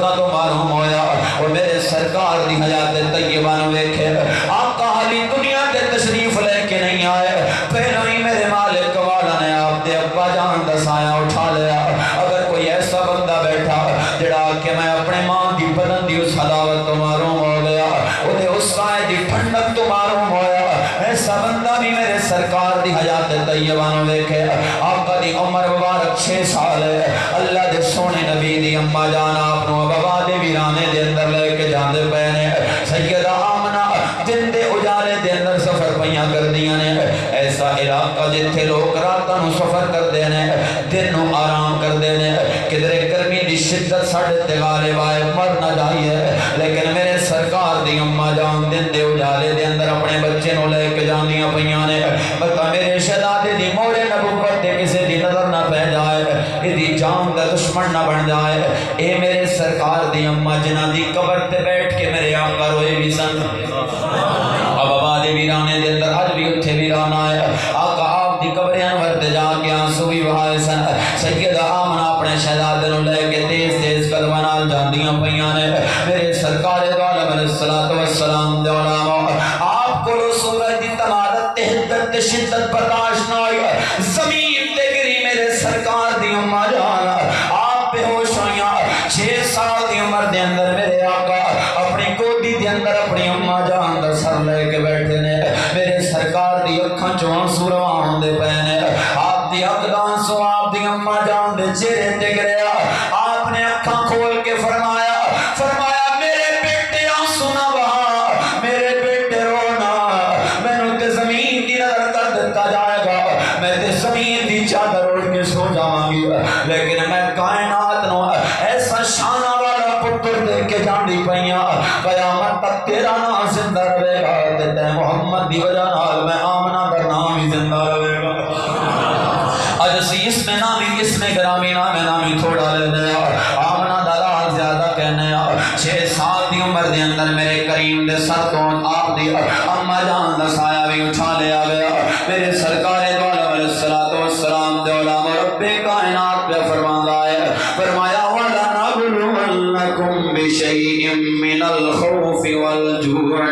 تو معلوم ہویا اور میرے سرکار دی حیات طیبہ نو ویکھے آقا حالی دنیا تے تشریف لے کے نہیں آئے، پہلو ہی میرے مالک والا نے آپ دے ابا جان دا سایہ اٹھا لیا۔ اگر کوئی ایسا بندہ بیٹھا جڑا کہ میں اپنے ماں دی بدن دی اس حلاوت تو معلوم ہو گیا، انہیں اس سایہ دی ٹھنڈک تو معلوم ہویا، ایسا بندہ بھی میرے سرکار دی حیات طیبہ نو ویکھے۔ آقا دی عمر مبارک 6 سال ہے، اللہ دے سونے نبی دی اماں جان آپ نو بابا دے ویرانے دے اندر لے کے جاندے پے نے، سیدہ آمنہ دن دے اجالے دے اندر سفر پئیاں کر دیاں نے، ایسا علاقہ جتھے لوگ راتاں نو سفر کر دے نے، دن نو آرام کر دے نے، کدھرے گرمی دی شدت ساڈے تے غالب آئے مر نہ جائیے، لیکن میرے سرکار دی اماں جان دن دے اجالے دے اندر اپنے بچے نو لے کے جاندیاں پئیاں نے، بتا میرے شہزادے دی مورے نبوت تے کسے دی نظر نہ پہ جائے، ایدی جان دا دشمن نہ بن جائے۔ اے میرے سرکار دی اماں جنہاں دی قبر تے بیٹھ کے میرے آقا روئے بھی سن، اب آباد ویرانے دے اندر آج بھی اتھے ویرانا ہے، آقا آپ دی قبر انور تے جا کے آنسو بھی بہائے سن، سیدہ آمنہ اپنے شہزادے نو لے کے تیز تیز قدماں نال جاندیاں پئیاں نے، میرے سرکار دو عالم علیہ السلام دے علماء آپ کو سورج دی تمادت تے حدت تے شدت برداشت نہ ہوئی، زمین تے گری میرے سرکار دی اماں جان آپ بے ہوش ہوئیاں، 6 سال دی عمر دے اندر میرے آقا اپنی گودی دے اندر اپنی اماں جان دا سر لے کے بیٹھے نے، میرے سرکار دی اکھاں چوں آنسو رواں ہوندے پے نے، آپ دی اکھ دا آنسو آپ دی اماں جان دے چہرے تے گریا، آپ نے اکھاں کھول کے فرمایا میرے بیٹے آنسو نہ بہا، میرے بیٹے رونا، مینوں تے زمین دی نظر کر دیتا جائے گا، میں تے زمین دی چادر اڑ کے سو جاواں گی، لیکن میں کائنات نو ایسا شانہ والا پتر دے کے جانڈی پئیاں، قیامت تک تیرا نام زندہ رہے گا، تے محمد دی وجہ نال میں آمنہ دا نام ہی زندہ رہے گا۔ اج اسی اس میں نامی اس میں گرامی نامی تھوڑا لے دیا، آمنہ دا راز زیادہ کہنے آ، 6 سال دی عمر دے اندر میرے کریم دے سر تو آپ دی اماں جان دا سایہ بھی اٹھا لیا گیا، میرے سرکار دو عالم علیہ السلام دے علماء رب کائنات پہ فرماتا ہے، فرمایا وَلَنَبْلُوَنَّكُمْ بِشَيْءٍ مِّنَ الْخَوْفِ وَالْجُوعِ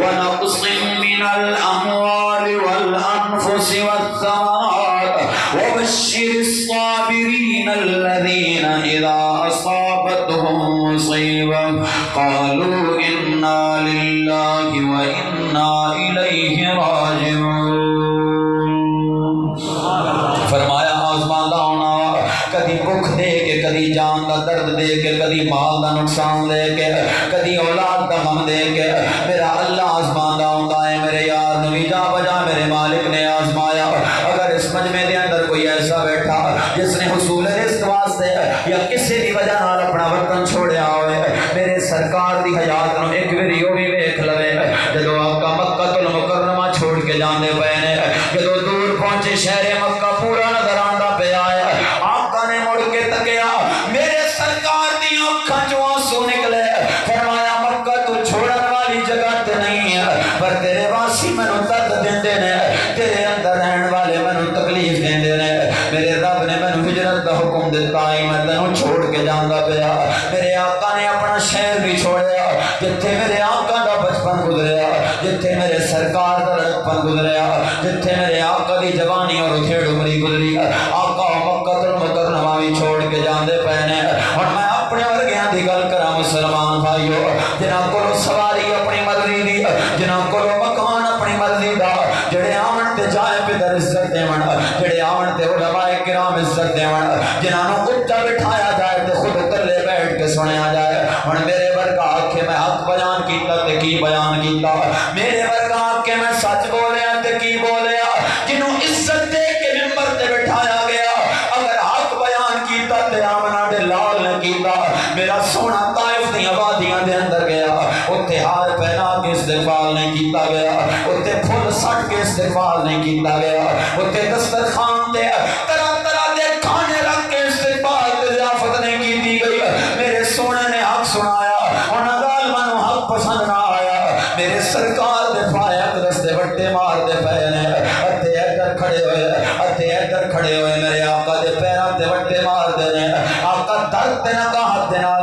وَنَقْصٍ مِّنَ الْأَمْوَالِ وَالْأَنفُسِ وَالثَّمَرَاتِ وَبَشِّرِ الصَّابِرِينَ الَّذِينَ إِذَا أَصَابَتْهُم مُّصِيبَةٌ قَالُوا إِنَّا لِلَّهِ وَإِنَّا إِلَيْهِ رَاجِعُونَ۔ فرمایا آزمان دا ہونا کدی بھوک دے کے، کدی جان دا درد دے کے، کدی مال دا نقصان دے کے، کدی اولاد دا غم دے کے، میرا اللہ آزمان دا ہوندا ہے، میرے یار نبی جا بجا میرے مالک نے آزمایا۔ اگر اس مجمع دے اندر کوئی ایسا بیٹھا جس نے حصول رزق واسطے یا کسی بھی وجہ نال اپنا وطن چھوڑیا ہوئے، میرے سرکار دی حیات نو ایک واری او بھی ویکھ لوے، جدوں آقا مکہ المکرمہ چھوڑ کے جاندے پئے نے، جدوں دور پہنچے شہر مکہ پورا نظر آندا پیا ہے، آقا نے مڑ کے تکیا، میرے سرکار دی اکھاں چوں آنسو نکلے، فرمایا مکہ تو چھوڑن والی جگہ تے نہیں ہے، پر تیرے واسی مینوں درد دیندے نے، تیرے اندر رہن والے مینوں تکلیف دیندے نے، میرے رب نے مینوں ہجرت دا حکم دتا ہے، میں تینوں چھوڑ کے جاندا پیا، میرے آقا نے اپنا شہر بھی چھوڑیا، جتھے میرے آقا دا بچپن گزریا، جتھے میرے سرکار دا لڑکپن گزریا، جتھے میرے آقا دی جوانی اور کھیڑ عمری گزری، آقا مکہ المکرمہ بھی چھوڑ کے جاندے پے نے۔ اور میں اپنے ورگیاں دی گل کراں مسلمان بھائیو، جنہاں کولوں سواری اپنی مرضی دی، جنہاں کولوں مکان اپنی مرضی دا، جڑے آون تے جائے پدر عزت دیون، جڑے آون تے علماء کرام عزت دیون، جنہاں نوں اونچا بٹھایا جائے تے خود تلے بیٹھ کے سنیا جائے۔ ہن میرے ورگا آکھے میں حق بیان کیتا تے کی بیان کیتا، میرے ورگا آکھے میں سچ بولیا تے کی بولیا، جنہوں عزت دے کے ممبر تے بٹھایا گیا، اگر حق بیان کیتا تے آمنہ دے لال نے کیتا، میرا سونا طائف دی آبادیاں دے اندر گیا، اتھے ہار پہنا کے استقبال نہیں کیتا گیا، اتھے پھول سٹ کے استقبال نہیں کیتا گیا، اتھے دسترخوان تے طرح طرح دے کھانے رکھ کے استقبال تے ضیافت نہیں کیتی گئی، میرے سونے نے حق سنایا، انہاں ظالماں نوں حق پسند نہ آیا، میرے سرکار دے پائے اقدس دے وٹے مار دے پئے نے، ادھے ادھر کھڑے ہوئے، ادھے ادھر کھڑے ہوئے، میرے آقا دے پیراں تے وٹے مار دے نے، آقا درد تے نہ کہت دے نال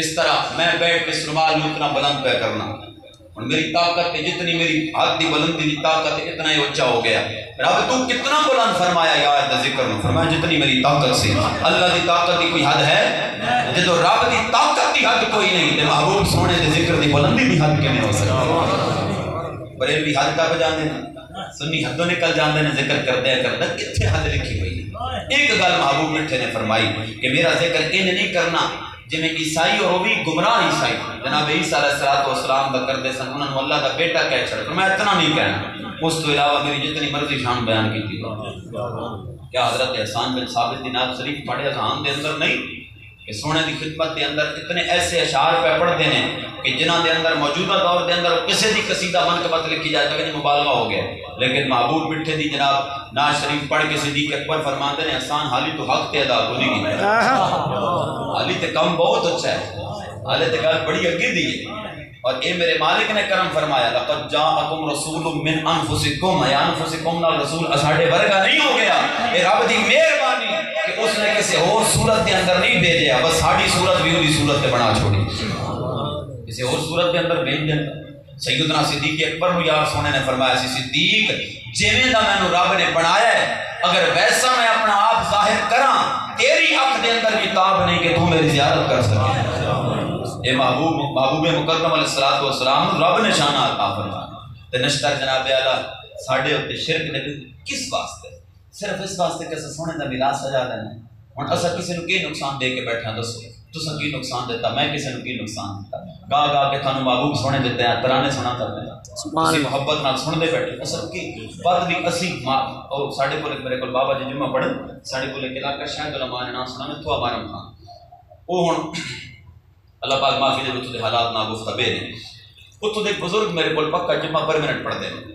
اس طرح میں بیٹھ کے اس رومال میں اتنا بلند پہ کرنا، اور میری طاقت ہے جتنی میری ہاتھ دی بلندی دی طاقت ہے اتنا ہی اونچا ہو گیا. رب تو کتنا بلند فرمایا یاد دا ذکر نو، فرمایا جتنی میری طاقت سی. اللہ دی طاقت دی کوئی حد ہے؟ جدو رب دی طاقت دی حد کوئی نہیں تے محبوب سونے دے ذکر دی بلندی دی حد کیویں ہو سکتی؟ بریلوی حد کا بجاندے ہیں، سنی حدوں نکل جاندے نے ذکر کردے کردے کتنے حد لکھی ہوئی ہے. ایک گل محبوب مٹھے نے فرمائی کہ میرا ذکر انج نہیں کرنا جویں عیسائی اور وہ بھی گمراہ عیسائی جناب عیسیٰ علیہ السلام دا کردے سن، انہوں نے اللہ دا بیٹا کہہ چھڑ، میں اتنا نہیں کہنا، اس تو علاوہ میری جتنی مرضی شان بیان کی تھی. کیا حضرت احسان بن ثابت دی نعت شریف پڑھے اذہان دے اندر نہیں کہ سونے دی خدمت دے اندر اتنے ایسے اشعار پہ پڑھتے ہیں کہ جنہاں دے اندر موجودہ دور دے اندر کسی دی قصیدہ منقبت لکھی جائے تو مبالغہ ہو گیا. لیکن محبوب مٹھے دی جناب نعت شریف پڑھ کے صدیق اکبر فرماتے ہیں احسان حالی تو حق تے ادا کو نہیں کی، حالی تے کم بہت اچھا ہے، حالی تے گل بڑی اگے دی ہے. اور اے میرے مالک نے کرم فرمایا لقد جاءکم رسول من انفسکم، یا انفسکم نال رسول اساڈے ورگا نہیں ہو گیا. اے رب دی مہربانی کہ اس نے کسی اور صورت کے اندر نہیں بھیجیا، بس ساڑی صورت بھی وہی صورت تے بنا چھوڑی، کسی اور صورت کے اندر بھیج دینا. سیدنا صدیق اکبر کو یار سونے نے فرمایا سی صدیق جویں دا مینوں رب نے بنایا ہے اگر ویسا میں اپنا آپ ظاہر کراں تیری اکھ دے اندر بھی تاب نہیں کہ تو میری زیارت کر سکے. اے محبوب مکرم علیہ السلام رب نے شان عطا فرمایا. تے نشتر جناب اعلیٰ ساڈے اوتے شرک نے کس واسطے؟ صرف اس واسطے کہ سونے دا میراث سجا دینا. ہن اسا کسی نو کی نقصان دے کے بیٹھا دسو تساں کی نقصان دیتا، میں کسی نو کی نقصان دیتا؟ گا گا کے تھانوں محبوب سونے دیتے ہیں، ترانے سنا کرتے ہیں، اسی محبت نال سن دے بیٹھے. اصل کی بات بھی اسی اور ساڈے کول میرے کول بابا جی جمعہ پڑھن ساڈے کول ایک علاقہ شاہد علماء نے نام سنا میں تو ہمارا خان او ہن اللہ پاک معافی دے اتوں دے حالات ناگفتہ بے نے اتوں دے بزرگ میرے کول پکا جمعہ پر منٹ پڑھتے ہیں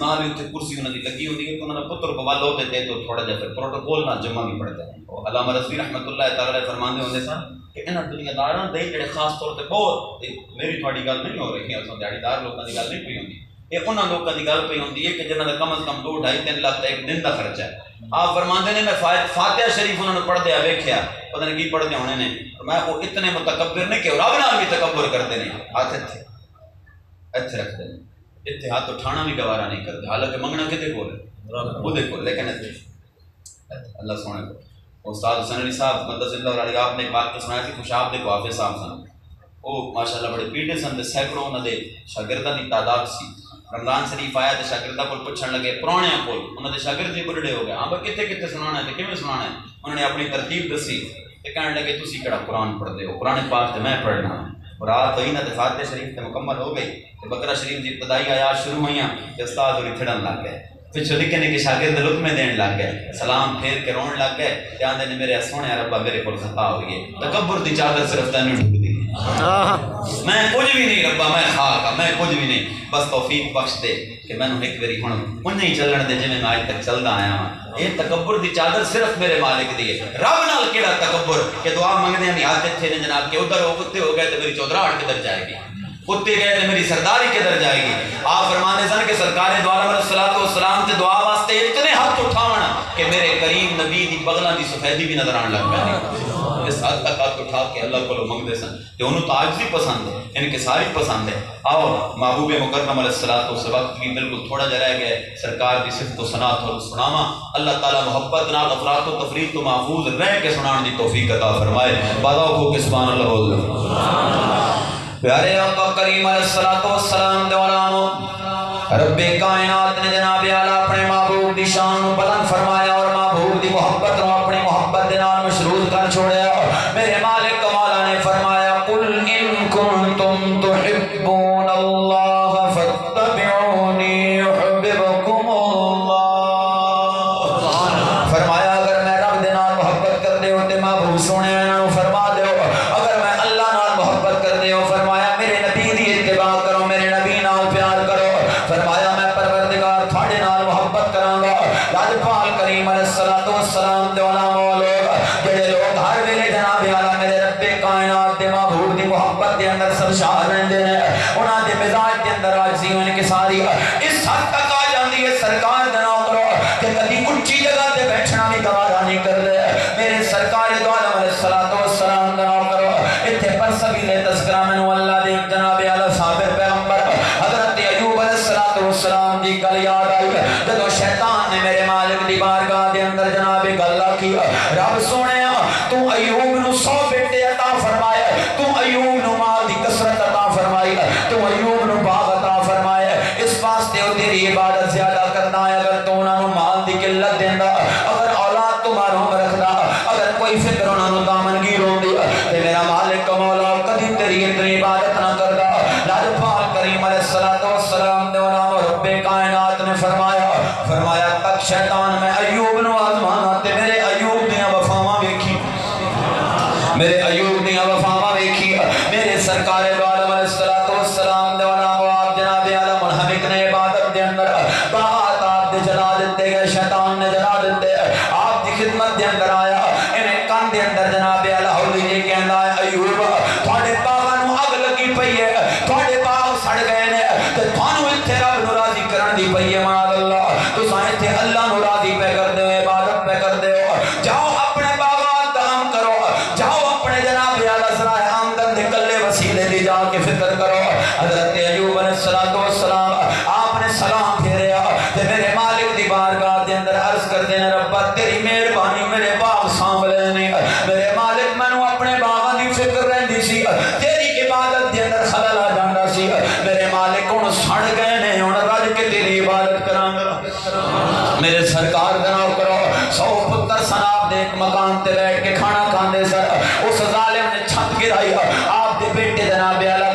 نال اتنے کرسی انہوں نے لگی ہوتی ہے تو انہوں نے پتر کو وال ہوتے تھے تو تھوڑا جا پھر پروٹوکول نہ جمعہ بھی پڑھتے ہیں. علامہ رضوی رحمۃ اللہ تعالی فرماندے ہوندے سن کہ انہاں دنیا داراں دے جڑے خاص طور تے بہت میری تھوڑی گل نہیں ہو رہی ہے، اساں دیہڑی دار لوکاں دی گل نہیں پئی ہوندی، یہ انہاں لوکاں دی گل پئی ہوندی ہے کہ جنہاں دا کم از کم 2-2.5-3 لاکھ ایک دن دا خرچہ ہے. آپ فرماندے نے میں فاتحہ شریف انہوں نے پڑھدے آ ویکھیا پتہ نہیں کی پڑھدے ہونے نے، میں وہ اتنے متکبر نہیں کہ رب نال بھی تکبر کرتے نہیں، ہاتھ ایتھے رکھتے ہیں، اتنے ہاتھ اٹھانا بھی گوارا نہیں کرتے، حالانکہ منگنا کتے کول ہے وہ دیکھو. لیکن اللہ سونے کو استاد حسین علی صاحب مدد اللہ علیہ آپ نے ایک بات سنایا تھی، خوشاب دے کو حافظ صاحب سن وہ ماشاءاللہ بڑے پیڑے سن تے سینکڑوں انہاں دے شاگرداں دی تعداد سی. رمضان شریف آیا تے شاگرداں کول پوچھن لگے پرانے کول انہاں دے شاگرد بھی بڑے ہو گئے ہاں بھئی کتے کتے سنانا ہے تے کیویں سنانا ہے. انہوں نے اپنی ترتیب دسی تے کہنے لگے تسی کیڑا قرآن پڑھدے ہو، قرآن پاک تے میں پڑھنا اور رات ہوئی نا تے فاتحہ شریف تے مکمل ہو گئی تے بقرہ شریف دی ابتدائی آیات شروع ہوئیاں تے استاد ہوری تھڑن لگ گئے پچھو نکے نکے شاگرد لقمے دین لگ گئے سلام پھیر کے رون لگ گئے تے آندے نے میرے سونے ربا میرے کول خطا ہوئی ہے، تکبر دی چادر صرف تینوں ڈھک دی میں کچھ بھی نہیں ربا میں خاک ہاں میں کچھ بھی نہیں، بس توفیق بخش دے کہ میں نے ایک باری ہن انہیں ہی چلن دے جویں میں آج تک چلدا آیا ہاں. یہ تکبر دی چادر صرف میرے مالک دی ہے. رب نال کیڑا تکبر کہ دعا منگدے ہیں ہاتھ اتھے نے جناب کہ ادھر ہو کتے ہو گئے تے میری چودراہٹ کدھر جائے گی، کتے گئے تے میری سرداری کدھر جائے گی. آپ فرماندے سن کہ سرکار دو عالم علیہ السلام تے دعا واسطے اتنے ہاتھ اٹھاونا کہ میرے کریم نبی دی بغلاں دی سفیدی بھی نظر آن لگ پئی. اس حد تک ہاتھ اٹھا کے اللہ کو منگدے سن تے انہوں تو عاجزی پسند ہے، انکساری پسند ہے. آؤ محبوب مکرم علیہ الصلوۃ والسلام وقت بھی بالکل تھوڑا جا رہ گیا سرکار دی صفت و ثنا تھوڑا سناواں. اللہ تعالی محبت نال افراط و تفریط تو محفوظ رہ کے سنان دی توفیق عطا فرمائے. باداؤ کو کہ سبحان اللہ بول دو. پیارے آقا کریم علیہ الصلوۃ والسلام دورانو رب کائنات نے جناب اعلیٰ اپنے محبوب دی شان کو بلند فرمایا اور محبوب دی محبت کو اپنی محبت دے نال مشروط کر چھوڑیا. میرے مالک کمالا نے فرمایا قل ان کنتم تحبون اللہ فاتبعونی یحببکم اللہ. فرمایا اگر میں رب دے نال محبت کر دے ہو تے محبوب سونے انہوں فرما دے ہو، اگر میں اللہ نال محبت کر دے ہو فرمایا میرے نبی دی اتباع کرو، میرے نبی نال پیار کرو. فرمایا میں پروردگار تھاڑے نال محبت کراں گا. لاجپال کریم علیہ الصلوۃ والسلام دے علماء لوگ جڑے لوگ ہر ویلے جناب اعلیٰ میرے رب کائنات دے محبوب دی محبت دے اندر سرشار رہندے نے، انہاں دے مزاج دے اندر عاجزی و انکساری اس حد تک آ جاندی ہے سرکار دا نام کرو کہ کبھی اونچی جگہ تے بیٹھنا بھی گوارا نہیں کر دے. میرے سرکار دو عالم علیہ الصلوۃ والسلام دا نام کرو اتنے میں اللہ دے جناب اعلی صابر پیغمبر حضرت ایوب علیہ السلام دی گل یاد آئی جدو شیطان نے میرے مالک دی بارگاہ دے اندر جناب گل کی رب سونیا تو ایوب نو 100 بیٹے عطا فرمائے تو ایوب نو مال دی کثرت عطا فرمائی تو ایوب نو باغ عطا فرمائے اس واسطے او تیری عبادت زیادہ کرنا ہے اگر تو انہاں نو مال دی قلت دیندا اگر اولاد تو محروم رکھدا اگر کوئی فکر انہاں نو دامنگیر ہوندی تے میرا مالک مولا کبھی تیری اتنی عبادت نہ کردا لاجپال کریم علیہ السلام نے نام رب کائنات نے فرمایا تک شیطان میں ایوب نو آزمانا تے میرے ایوب دیاں وفاواں ویکھی میرے ایوب دیاں وفاواں ویکھی میرے سرکار دو عالم علیہ السلام دے نام آپ جناب اعلی منحمق نے عبادت دے اندر باغات آپ دے جلا دیتے گئے شیطان نے جلا دیتے آپ دی خدمت دے اندر آیا انہیں کان دے اندر جناب اعلی حولی جی کہندا ہے ایوب تھوڑے باغاں نو اگ لگی پئی ہے تھوڑے باغ سڑ گئے نے تے تھانو ایتھے رب نو راضی کرن دی پئی ہے معاذ اللہ تساں ایتھے اللہ نو راضی پہ کر دے ہو عبادت پہ کر دے ہو جاؤ اپنے باغات کام کرو جاؤ اپنے جناب اعلی ذرائع آمدن دے کلے وسیلے دی جا کے فکر کرو حضرت ایوب علیہ السلام آپ نے سلام پھیریا تے میرے مالک دی بارگاہ دے اندر عرض کر دینا رب تیری مہربانی میرے باغ سانبھلے نہیں میرے مالک مینوں اپنے باغاں دی فکر رہندی سی تیری عبادت دے اندر خلل آ جاندا سی میرے مالک ہن سڑ گئے نے ہن رج کے تیری عبادت کراں گا میرے سرکار دا نام کرو 100 پتر سناب دے ایک مکان تے بیٹھ کے کھانا کھاندے سر اس ظالم نے چھت گرائی آپ دے بیٹے دا نام بیالا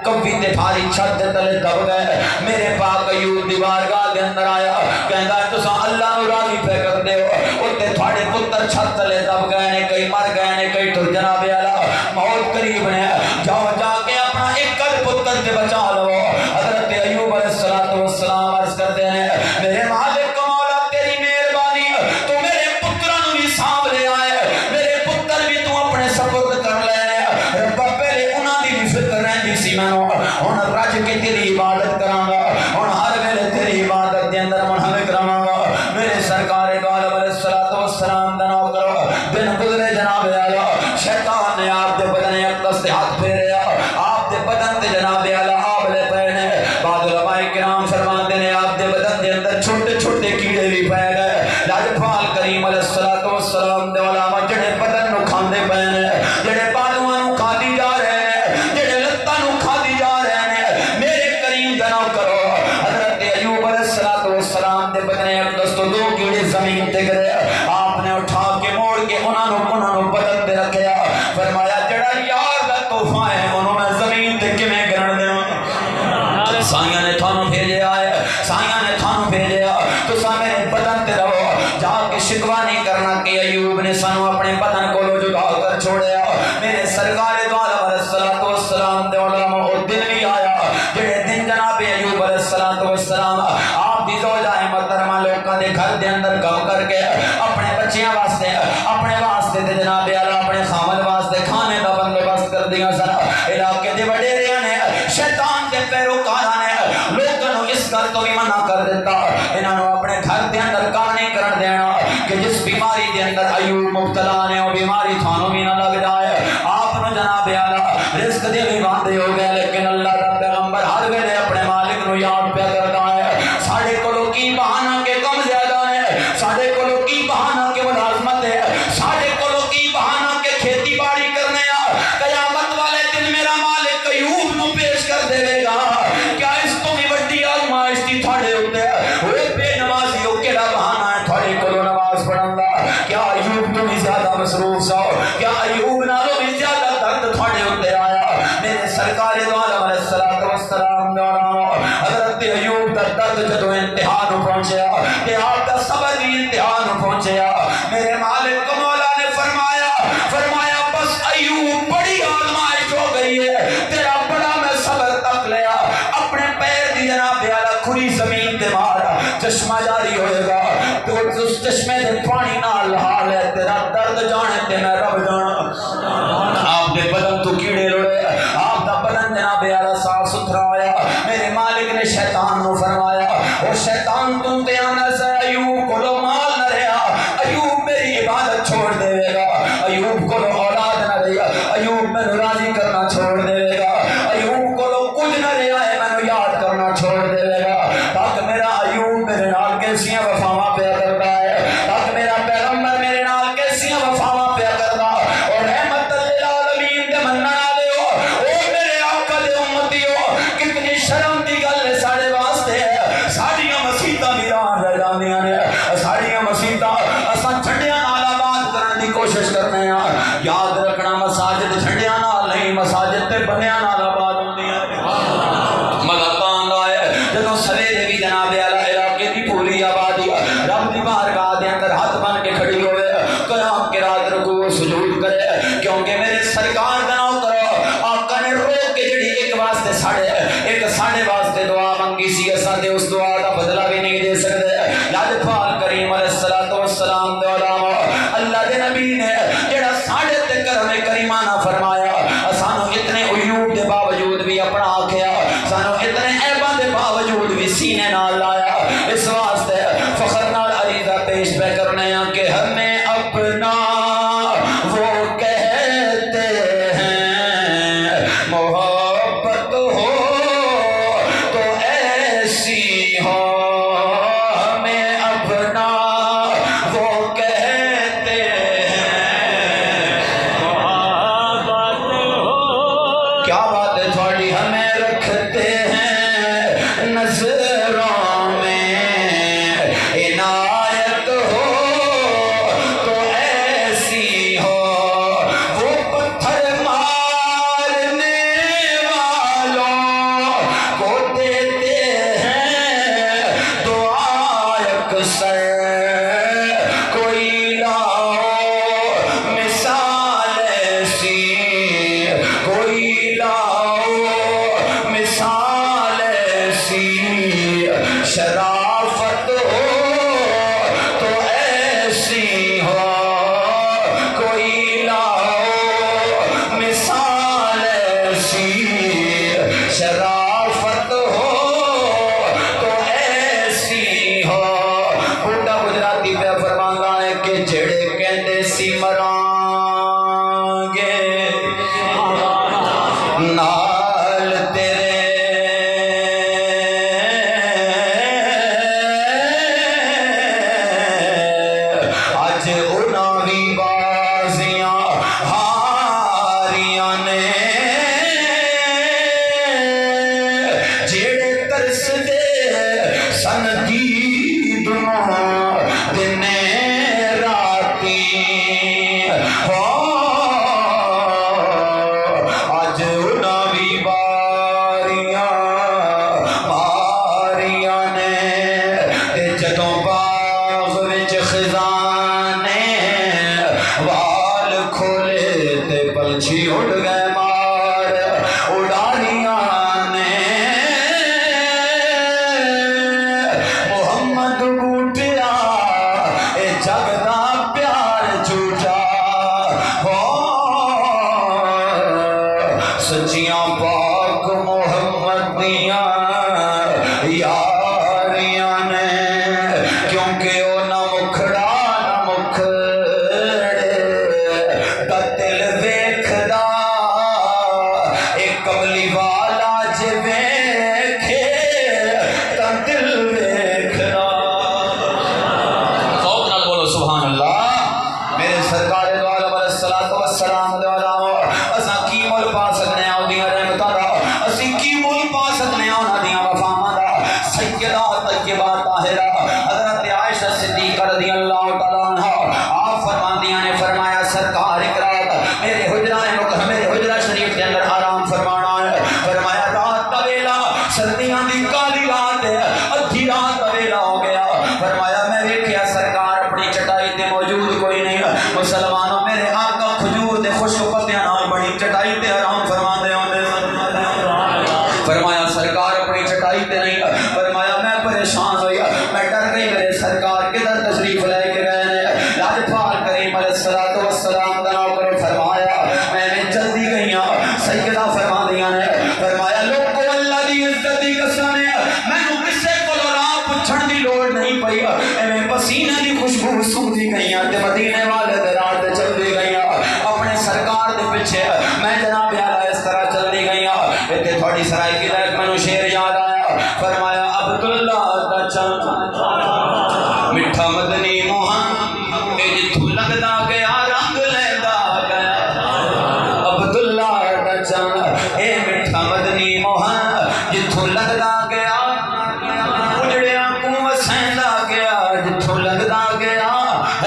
کبھی تے بھاری چھت دے تلے دب گئے میرے پاک ایوب دی بارگاہ دے اندر آیا کہندا ہے تساں اللہ نو راضی پہ کر دے ہو اوتے تھوڑے پتر چھت تلے دب گئے نے کئی مر گئے نے کئی ٹر جناب اعلی موت قریب نے جاؤ جا کے اپنا ایک پتر تے بچا لو حضرت ایوب علیہ السلام عرض کرتے ہیں میرے مالک مولا تیری مہربانی تو میرے پتراں نو بھی سانبھ لے آئے میرے پتر بھی تو اپنے سپرد کر لے رب پہلے انہاں دی بھی فکر رہندی سی مینوں ہن رج کے تیری عبادت کراں گا ہن ہر ویلے تیری عبادت دے اندر منہمک رہاں گا میرے سرکار دو عالم علیہ السلام دا نام کرو دن گزرے جناب اعلی شیطان نے آپ دے بدن اقدس تے ہاتھ پھیریا آپ دے بدن تے جناب اعلی آبلے پے نے بعض علماء کرام فرماتے ہیں آپ دے بدن دے اندر چھوٹے چھوٹے کیڑے بھی پے گئے لاجپال کریم علیہ السلام دے علماء جڑے بدن نو کھاندے پے نے جڑے بالواں نو کھادی جا رہے ہیں جڑے لتاں نو کھادی جا رہے ہیں میرے کریم دا نام کرو حضرت ایوب علیہ السلام دے بدن اقدس تو 2 کیڑے زمین تے گرے آپ نے اٹھا کے موڑ کے انہاں نو بدن تے رکھیا فرمایا جڑا یار دا تحفہ ہے انہوں میں زمین تے کیویں گرن دیواں سائیاں نے تھانوں بھیجیا ہے سائیاں نے تھانوں بھیجیا تو سا میرے بدن تے رہو جا کے شکوا نہیں کرنا کہ ایوب نے سانو اپنے بدن کو جدا کر چھوڑیا میرے سرکار دو عالم علیہ السلام دے علماء اور دن بھی آیا جڑے دن جناب ایوب علیہ السلام آپ دی زوجہ محترمہ لوکاں دے گھر دے اندر کم کر کے اپنے بچیاں واسطے تے جناب اعلی اپنے خامد واسطے کھانے دا بندوبست کر دیا سن علاقے دے وڈیریاں نے شیطان دے پیروکاراں نے لوکاں نو اس گل تو بھی منع کر دیتا انہاں نو اپنے گھر دے اندر کام نہیں کرن دینا کہ جس بیماری دے اندر ایوب مبتلا نے وہ بیماری تھانوں بھی نہ لگ جائے آپ نو جناب اعلی رزق دے بھی وعدے ہو گئے لیکن اللہ دا پیغمبر ہر ویلے اپنے مالک نو یاد پیا کردا ہے ساڈے کولوں کی بہانہ کہ کم زیادہ ہے ساڈے کولوں کی بہانہ کہ ملازمت ہے ساڈے کولوں کی بہانہ کہ کھیتی باڑی کرنے قیامت والے دن میرا مالک ایوب نو پیش کر دے گا کیا اس تو بھی بڑی آزمائش تھی تھوڑے ہوتے ہوئے بے نمازی ہو کیڑا بہانہ ہے تھوڑے کولوں نماز پڑھن دا کیا ایوب تو بھی زیادہ مصروف سو کیا ایوب نالوں بھی زیادہ درد تھوڑے ہوتے آیا میرے سرکار دو عالم علیہ السلام نے حضرت ایوب دا درد جدو انتہا نو پہنچیا کہ آپ دا صبر بھی انتہا نو پہنچیا میرے مالک مولا نے فرمایا بس ایوب بڑی آزمائش ہو گئی ہے تیرا بڑا میں صبر تک لیا اپنے پیر دی جناب اعلی کھری زمین تے مارا چشمہ جاری ہوئے گا تو اس چشمے دے پانی نال حال ہے تیرا درد جانے تے میں رب جانا آپ دے بدن تو کیڑے لڑے آپ دا بدن جناب اعلی صاف ستھرا ہویا میرے مالک نے شیطان نو فرمایا او شیطان تم تے آنا سے ایوب کو لو مال نہ رہا ایوب میری عبادت چھوڑ دے گا ایوب کو اولاد نہ رہا ایوب میں راضی کرنا چھوڑ دے گا کپڑیاں نال آباد ہوندیاں مگر تانگ آئے جدوں سویرے بھی جناب اعلیٰ علاقے دی پوری آبادی رب دی بارگاہ دے اندر ہاتھ بن کے کھڑی ہوئے قیام کے رات رکوع سجود کرے کیونکہ میرے سرکار دا نوکر آقا نے رو کے جڑی ایک ساڑھے واسطے دعا منگی سی اساں تے اس دعا دا بدلہ بھی نہیں دے سکتے لاجپال کریم علیہ الصلوۃ والسلام دے علامہ اللہ دے نبی نے جڑا ساڑھے تے کرم کریمانہ فرمایا سانو اتنے عیوب دے باوجود بھی اپنا آکھیا سانو اتنے عیباں دے باوجود بھی سینے نال لایا اس واسطے فخر نال عریضہ پیش پہ کرنے ہیں کہ ہمیں اپنا وہ کہتے ہیں محبت ہو تو ایسی ہو ہمیں اپنا وہ کہتے ہیں محبت ہو کیا بات ہے تھوڑی ہمیں رکھتے ہیں نظروں میں عنایت ہو تو ایسی ہو وہ پتھر مارنے والوں کو دیتے ہیں دعا اکثر کوئی لاؤ مثال ایسی کوئی لاؤ مثال ایسی شرافت ہو تو ایسی ہو کوئی لاؤ مثال ایسی شرافت ہو تو ایسی ہو بوٹا گجراتی پہ فرماندا ہے کہ جڑے کہندے سی مران گے نال تیرے اج انہاں وی بازیاں ہاریاں نے جڑے ترس دے سن دید نوں دنے راتی اج انہاں وی باریاں ماریاں نے تے جدوں باغ وچ خزانے وال کھولے تے پنچھی اڑ گئے مار اڑانیاں نے محمد بوٹیا اے جگ دا پیار جھوٹا سچیاں پاک محمد دیاں یاریاں نے کیونکہ او نہ مکھڑا نہ مکھڑے دا دل ویکھدا اے کملی والا جے ویکھے تا دل ویکھدا خوف نال بولو سبحان اللہ میرے سرکار دو عالم علیہ الصلوۃ والسلام دے علامہ اساں کی مول پا سکنے ہیں اودیاں رحمتاں دا اسی کی مول پا سکنے ہیں انہاں دیاں وفاواں دا سیدہ طیبہ طاہرہ حضرت عائشہ صدیقہ رضی اللہ تعالی عنہا آپ فرماندیاں نے فرمایا سرکار ایک رات میرے حجرہ شریف کے اندر آرام فرمانا ہے فرمایا رات کا ویلا سردیاں دی کالی رات ہے ادھی رات کا ویلا ہو گیا فرمایا میں ویکھیا سرکار اپنی چٹائی تے موجود کوئی نہیں مسلمانوں میرے آقا کھجور دے خشک پتیاں نال بڑی چٹائی تے آرام فرماندے ہوندے فرمایا سرکار اپنی چٹائی تے نہیں فرمایا میں پریشان ہوئی میں ڈر گئی میرے سرکار کدھر تشریف لے کے گئے ہیں لاجپال کریم علیہ الصلوۃ والسلام دا نوکر فرمایا میں نے جلدی گئیاں سیدہ فرماندیاں نے فرمایا لوگو اللہ دی عزت دی قسم ہے مینوں کسے کولوں راہ پوچھن دی لوڑ نہیں پئی ایویں پسینے دی خوشبو سونگدی گئیاں تے مدینے والے دے راہ تے چلدی گئیاں اپنے سرکار دے پیچھے میں جناب اعلیٰ اس طرح چلدی گئیاں تے تھوڑی سرائی کی لائف مینوں شعر یاد آیا فرمایا عبداللہ دا چل میٹھا مدنی موہن اے جتھوں لگدا گیا رنگ لیندا گیا عبداللہ دا چل اے میٹھا مدنی موہن جتھوں لگدا گیا اجڑیاں کو وسیندا گیا جتھوں لگدا گیا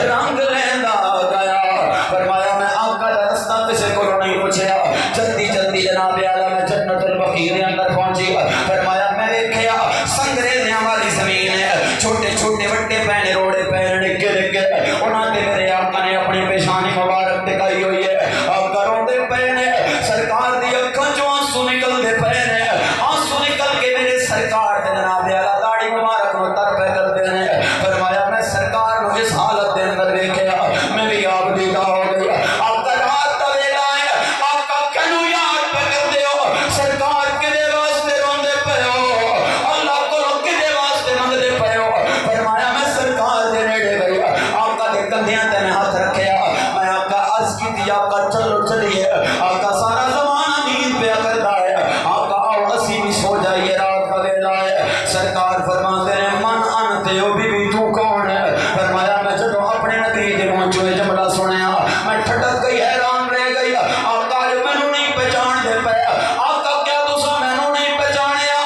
رنگ لیندا گیا فرمایا میں آقا دا رستہ کسے کو نہیں پوچھیا جلدی جلدی جناب اعلیٰ میں جنت البقیع کے اندر پہنچی فرمایا میں دیکھیا سنگریزیاں والی زمین ہے چھوٹے چھوٹے وٹے پینے روڑے پیر نکے نکے انہاں تے میرے آقا نے اپنی پیشانی مبارک دکھائی ہوئی ہے آقا روندے پے نے سرکار دی اکھاں چوں آنسو نکلدے پے نے آنسو نکل کے میرے سرکار دے جناب اعلی داڑھی مبارک نو تر پہ کردے نے فرمایا میں سرکار نو اس حالت دے اندر دیکھیا میں بھی آپ دی ہو گئی آقا رات دا ویلا ہے آقا کینو یاد پہ کردے ہو سرکار کدے واسطے روندے پے ہو اللہ کو کدے واسطے منگدے پے ہو فرمایا میں سرکار دے نیڑے گئی آقا دے کندھیاں تے میں ہاتھ رکھیا میں آقا عرض کی آقا چلو چلیے آقا سارا زمانہ نیند پہ کرتا ہے آقا آؤ اسی بھی سو جائیے رات کا ویلا ہے سرکار فرماتے ہیں من انتے ہو بی بی تو کون ہے فرمایا میں جدو اپنے نبی دے منہ چوں یہ جملہ سنیا میں ٹھٹک گئی حیران رہ گئی آقا جو مینوں نہیں پہچان دے پے آقا کیا تساں مینوں نہیں پہچانیا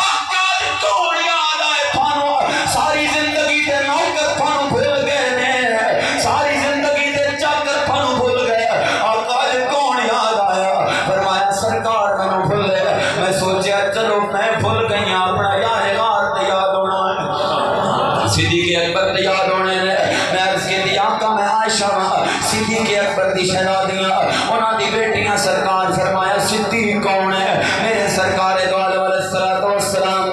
آقا کون یاد آئے تھانوں ساری زندگی دے نوکر تھانوں بھول گئے نے ساری زندگی دے چاکر تھانوں بھول گئے آقا جو کون یاد آیا فرمایا سرکار مینوں بھول گئے میں سوچیا چلو میں بھول گئی اپنا یار غار تے یاد ہونا ہے صدیق اکبر تے یاد ہونے نے میں عرض کی آقا میں عائشہ صدیق اکبر دی شہزادیاں انہاں دی بیٹیاں سرکار فرمایا صدیق کون ہے میرے سرکار دو علیہ السلام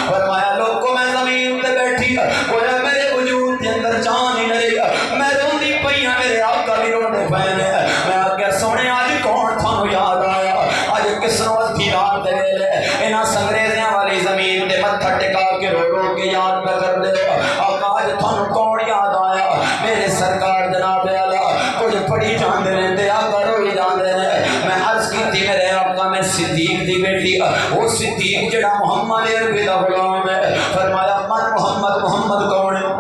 فرمایا لوگوں میں زمین تے بیٹھی کوئی میرے وجود کے اندر جان ہی نہیں میں روندی پئی ہاں میرے آقا بھی روندے پئے نے میں آکھیا سونے اج کون تھانوں یاد آیا اج کس روز دی رات دے ویلے انہاں سنگریزیاں والی زمین تے متھا ٹکا کے رو رو کے یاد نہ کر دے آقا اج تھانوں کون یاد آیا میرے سرکار جناب اعلی کچھ پڑھی جاندے نے تے آقا روئی جاندے نے میں عرض کیتی میرے آقا میں صدیق دی بیٹی وہ صدیق جڑا محمد عربی دا غلام ہے فرمایا من محمد کون ہے